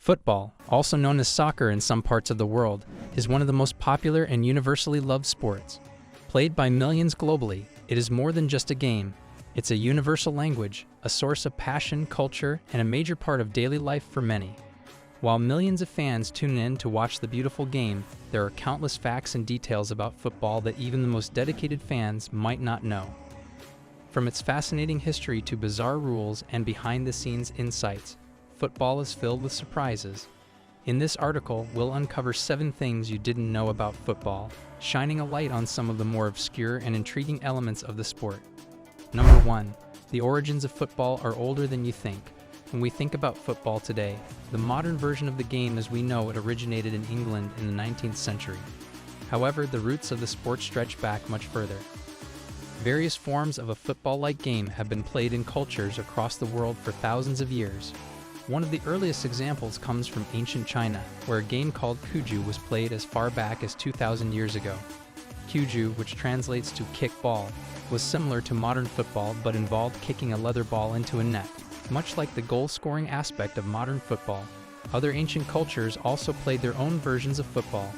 Football, also known as soccer in some parts of the world, is one of the most popular and universally loved sports. Played by millions globally, it is more than just a game. It's a universal language, a source of passion, culture, and a major part of daily life for many. While millions of fans tune in to watch the beautiful game, there are countless facts and details about football that even the most dedicated fans might not know. From its fascinating history to bizarre rules and behind-the-scenes insights, football is filled with surprises. In this article, we'll uncover 7 things you didn't know about football, shining a light on some of the more obscure and intriguing elements of the sport. Number 1. The origins of football are older than you think. When we think about football today, the modern version of the game as we know it originated in England in the 19th century. However, the roots of the sport stretch back much further. Various forms of a football-like game have been played in cultures across the world for thousands of years. One of the earliest examples comes from ancient China, where a game called cuju was played as far back as 2,000 years ago. Cuju, which translates to kick ball, was similar to modern football but involved kicking a leather ball into a net. Much like the goal-scoring aspect of modern football, other ancient cultures also played their own versions of football.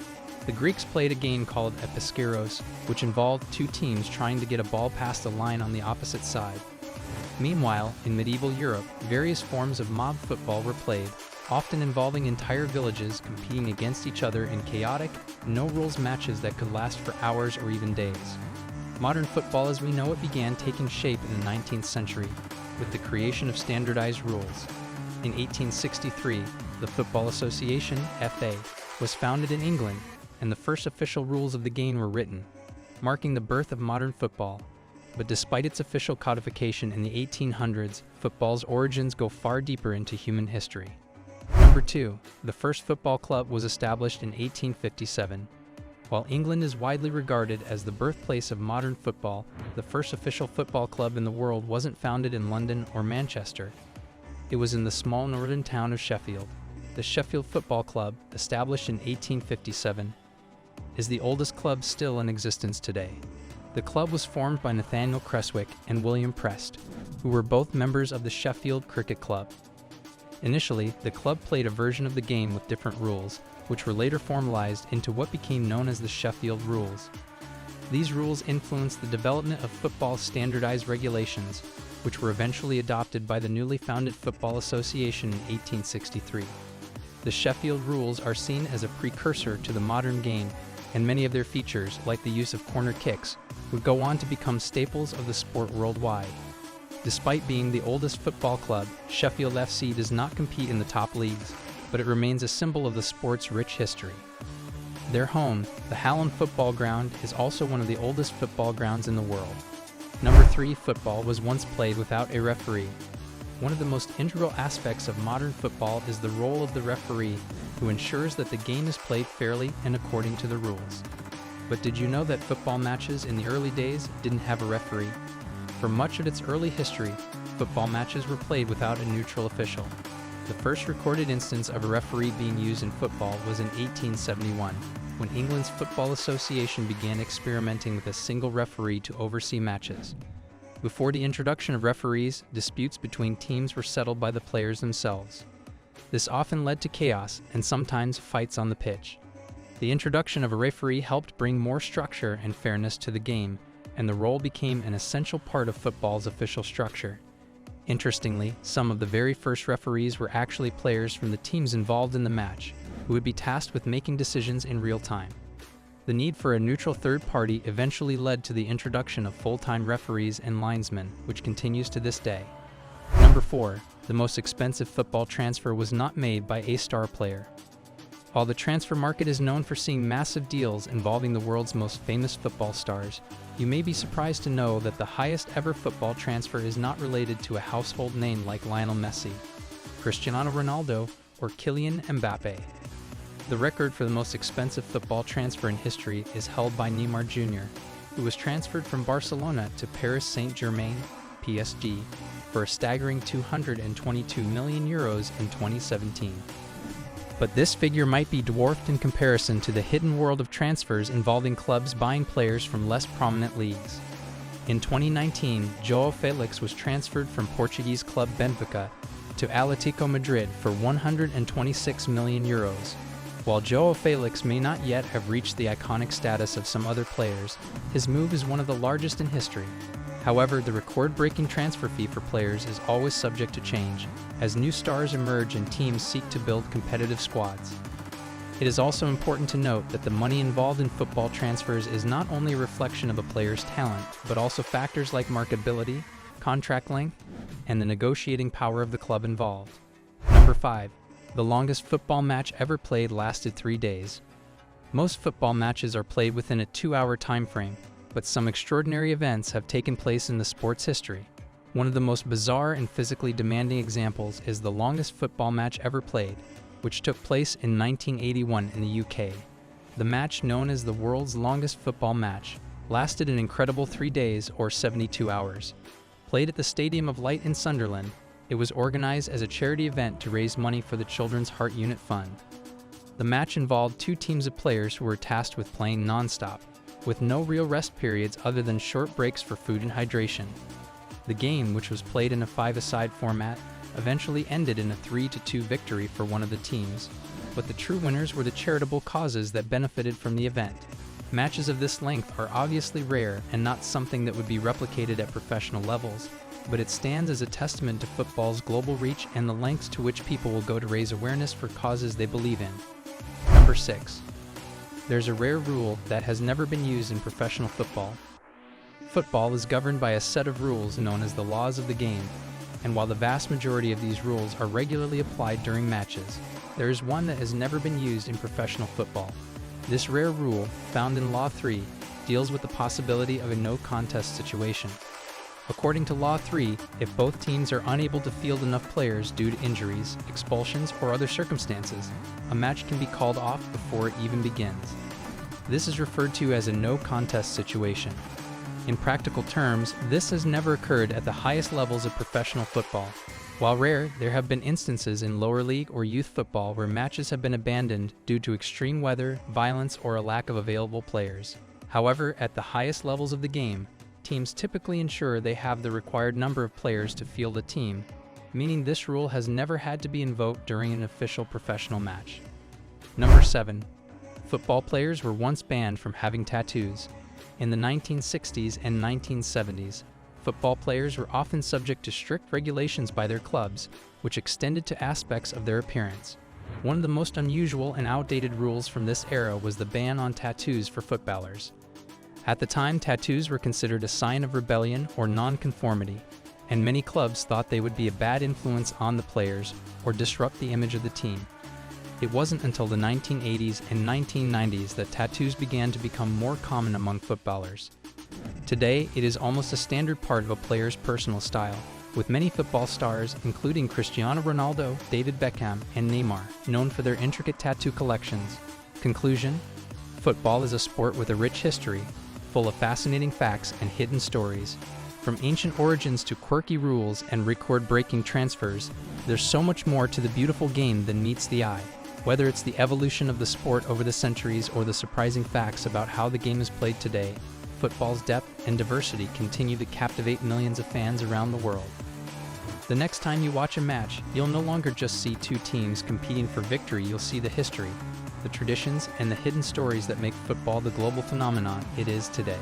The Greeks played a game called episkiros, which involved 2 teams trying to get a ball past a line on the opposite side. Meanwhile, in medieval Europe, various forms of mob football were played, often involving entire villages competing against each other in chaotic, no-rules matches that could last for hours or even days. Modern football as we know it began taking shape in the 19th century, with the creation of standardized rules. In 1863, the Football Association, FA, was founded in England, and the first official rules of the game were written, marking the birth of modern football. But despite its official codification in the 1800s, football's origins go far deeper into human history. Number 2. The first football club was established in 1857. While England is widely regarded as the birthplace of modern football, the first official football club in the world wasn't founded in London or Manchester. It was in the small northern town of Sheffield. The Sheffield Football Club, established in 1857, is the oldest club still in existence today. The club was formed by Nathaniel Creswick and William Prest, who were both members of the Sheffield Cricket Club. Initially, the club played a version of the game with different rules, which were later formalized into what became known as the Sheffield Rules. These rules influenced the development of football's standardized regulations, which were eventually adopted by the newly founded Football Association in 1863. The Sheffield Rules are seen as a precursor to the modern game, and many of their features, like the use of corner kicks, would go on to become staples of the sport worldwide. Despite being the oldest football club, Sheffield FC does not compete in the top leagues, but it remains a symbol of the sport's rich history. Their home, the Hallam Football Ground, is also one of the oldest football grounds in the world. Number 3. Football was once played without a referee. One of the most integral aspects of modern football is the role of the referee, who ensures that the game is played fairly and according to the rules. But did you know that football matches in the early days didn't have a referee? For much of its early history, football matches were played without a neutral official. The first recorded instance of a referee being used in football was in 1871, when England's Football Association began experimenting with a single referee to oversee matches. Before the introduction of referees, disputes between teams were settled by the players themselves. This often led to chaos and sometimes fights on the pitch. The introduction of a referee helped bring more structure and fairness to the game, and the role became an essential part of football's official structure. Interestingly, some of the very first referees were actually players from the teams involved in the match, who would be tasked with making decisions in real time. The need for a neutral third party eventually led to the introduction of full-time referees and linesmen, which continues to this day. Number 4. The most expensive football transfer was not made by a star player. While the transfer market is known for seeing massive deals involving the world's most famous football stars, you may be surprised to know that the highest ever football transfer is not related to a household name like Lionel Messi, Cristiano Ronaldo, or Kylian Mbappe. The record for the most expensive football transfer in history is held by Neymar Jr., who was transferred from Barcelona to Paris Saint-Germain, PSG, for a staggering €222 million in 2017. But this figure might be dwarfed in comparison to the hidden world of transfers involving clubs buying players from less prominent leagues. In 2019, João Felix was transferred from Portuguese club Benfica to Atletico Madrid for €126 million. While Joao Felix may not yet have reached the iconic status of some other players, his move is one of the largest in history. However, the record-breaking transfer fee for players is always subject to change, as new stars emerge and teams seek to build competitive squads. It is also important to note that the money involved in football transfers is not only a reflection of a player's talent, but also factors like marketability, contract length, and the negotiating power of the club involved. Number 5. The longest football match ever played lasted 3 days. Most football matches are played within a 2-hour time frame, but some extraordinary events have taken place in the sport's history. One of the most bizarre and physically demanding examples is the longest football match ever played, which took place in 1981 in the UK. The match, known as the world's longest football match, lasted an incredible 3 days or 72 hours. Played at the Stadium of Light in Sunderland, it was organized as a charity event to raise money for the Children's Heart Unit Fund. The match involved 2 teams of players who were tasked with playing non-stop, with no real rest periods other than short breaks for food and hydration. The game, which was played in a 5-a-side format, eventually ended in a 3-2 victory for one of the teams, but the true winners were the charitable causes that benefited from the event. Matches of this length are obviously rare and not something that would be replicated at professional levels, but it stands as a testament to football's global reach and the lengths to which people will go to raise awareness for causes they believe in. Number 6. There's a rare rule that has never been used in professional football. Football is governed by a set of rules known as the laws of the game, and while the vast majority of these rules are regularly applied during matches, there is one that has never been used in professional football. This rare rule, found in Law 3, deals with the possibility of a no-contest situation. According to Law 3, if both teams are unable to field enough players due to injuries, expulsions, or other circumstances, a match can be called off before it even begins. This is referred to as a no-contest situation. In practical terms, this has never occurred at the highest levels of professional football. While rare, there have been instances in lower league or youth football where matches have been abandoned due to extreme weather, violence, or a lack of available players. However, at the highest levels of the game, teams typically ensure they have the required number of players to field a team, meaning this rule has never had to be invoked during an official professional match. Number 7. Football players were once banned from having tattoos. In the 1960s and 1970s, football players were often subject to strict regulations by their clubs, which extended to aspects of their appearance. One of the most unusual and outdated rules from this era was the ban on tattoos for footballers. At the time, tattoos were considered a sign of rebellion or nonconformity, and many clubs thought they would be a bad influence on the players or disrupt the image of the team. It wasn't until the 1980s and 1990s that tattoos began to become more common among footballers. Today, it is almost a standard part of a player's personal style, with many football stars, including Cristiano Ronaldo, David Beckham, and Neymar, known for their intricate tattoo collections. Conclusion: football is a sport with a rich history, full of fascinating facts and hidden stories. From ancient origins to quirky rules and record-breaking transfers, there's so much more to the beautiful game than meets the eye. Whether it's the evolution of the sport over the centuries or the surprising facts about how the game is played today, football's depth and diversity continue to captivate millions of fans around the world. The next time you watch a match, you'll no longer just see 2 teams competing for victory, you'll see the history, the traditions, and the hidden stories that make football the global phenomenon it is today.